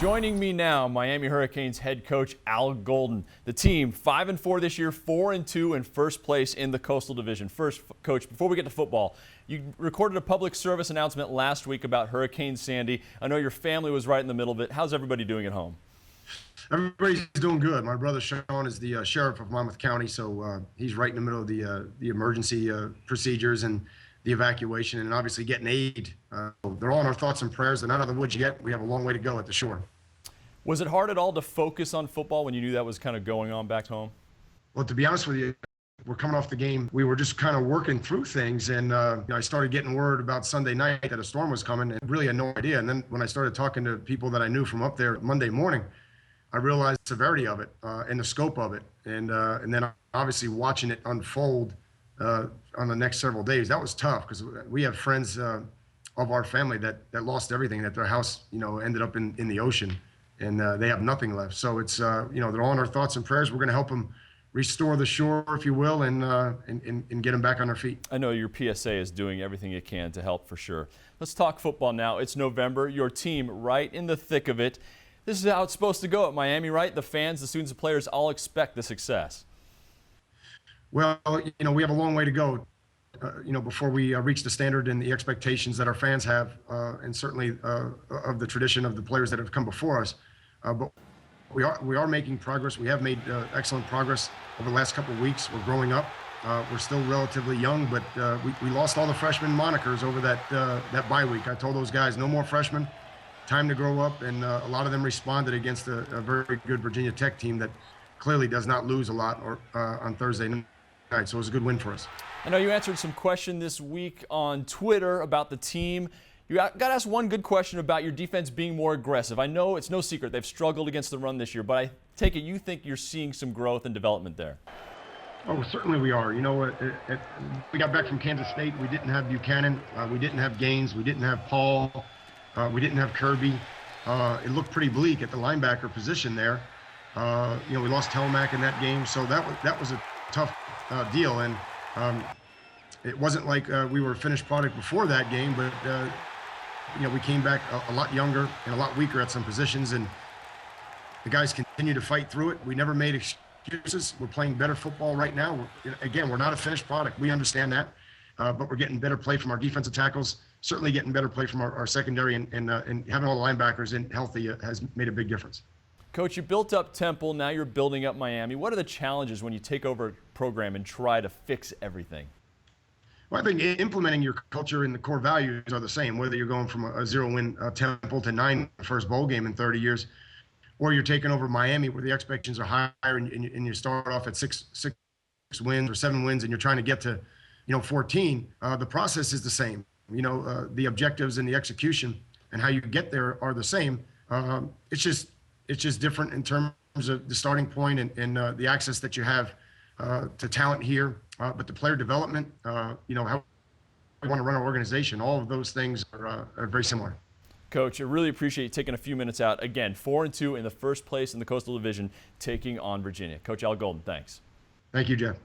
Joining me now, Miami Hurricanes head coach Al Golden. The team 5-4 this year, 4-2 in first place in the Coastal Division. First, Coach, before we get to football, you recorded a public service announcement last week about Hurricane Sandy. I know your family was right in the middle of it. How's everybody doing at home? Everybody's doing good. My brother Sean is the sheriff of Monmouth County, so he's right in the middle of the emergency procedures and the evacuation, and obviously getting aid. They're all in our thoughts and prayers. They're not out of the woods yet. We have a long way to go at the shore. Was it hard at all to focus on football when you knew that was kind of going on back home? Well, to be honest with you, we're coming off the game. We were just kind of working through things, and I started getting word about Sunday night that a storm was coming, and really had no idea. And then when I started talking to people that I knew from up there Monday morning, I realized the severity of it and the scope of it, and then obviously watching it unfold on the next several days. That was tough because we have friends of our family that lost everything, that their house ended up in the ocean, and they have nothing left. So it's they're all in our thoughts and prayers. We're going to help them restore the shore, if you will, and get them back on their feet. I know your PSA is doing everything it can to help for sure. Let's talk football now. It's November. Your team right in the thick of it. This is how it's supposed to go at Miami, right? The fans, the students, the players all expect the success. Well, we have a long way to go, before we reach the standard and the expectations that our fans have, and certainly of the tradition of the players that have come before us. But we are making progress. We have made excellent progress over the last couple of weeks. We're growing up. We're still relatively young, but we lost all the freshman monikers over that bye week. I told those guys, no more freshmen. Time to grow up, and a lot of them responded against a very good Virginia Tech team that clearly does not lose a lot on Thursday night. So it was a good win for us. I know you answered some question this week on Twitter about the team. You got to ask one good question about your defense being more aggressive. I know it's no secret they've struggled against the run this year, but I take it you think you're seeing some growth and development there. Oh, certainly we are. We got back from Kansas State. We didn't have Buchanan. We didn't have Gaines. We didn't have Paul. We didn't have Kirby. It looked pretty bleak at the linebacker position there. We lost Telmack in that game, so that was a tough deal. And it wasn't like we were a finished product before that game, but we came back a lot younger and a lot weaker at some positions, and the guys continue to fight through it. We never made excuses. We're playing better football right now. We're not a finished product. We understand that, but we're getting better play from our defensive tackles. Certainly getting better play from our secondary, and having all the linebackers in healthy has made a big difference. Coach, you built up Temple, now you're building up Miami. What are the challenges when you take over a program and try to fix everything? Well, I think implementing your culture and the core values are the same, whether you're going from a 0-win Temple to 9 first bowl game in 30 years, or you're taking over Miami where the expectations are higher and you start off at six wins or 7 wins and you're trying to get to 14. The process is the same. The objectives and the execution and how you get there are the same. It's just different in terms of the starting point and the access that you have to talent here, but the player development, how we want to run our organization, all of those things are very similar. Coach, I really appreciate you taking a few minutes out. Again, 4-2 in the first place in the Coastal Division, taking on Virginia. Coach Al Golden, thanks. Thank you, Jeff.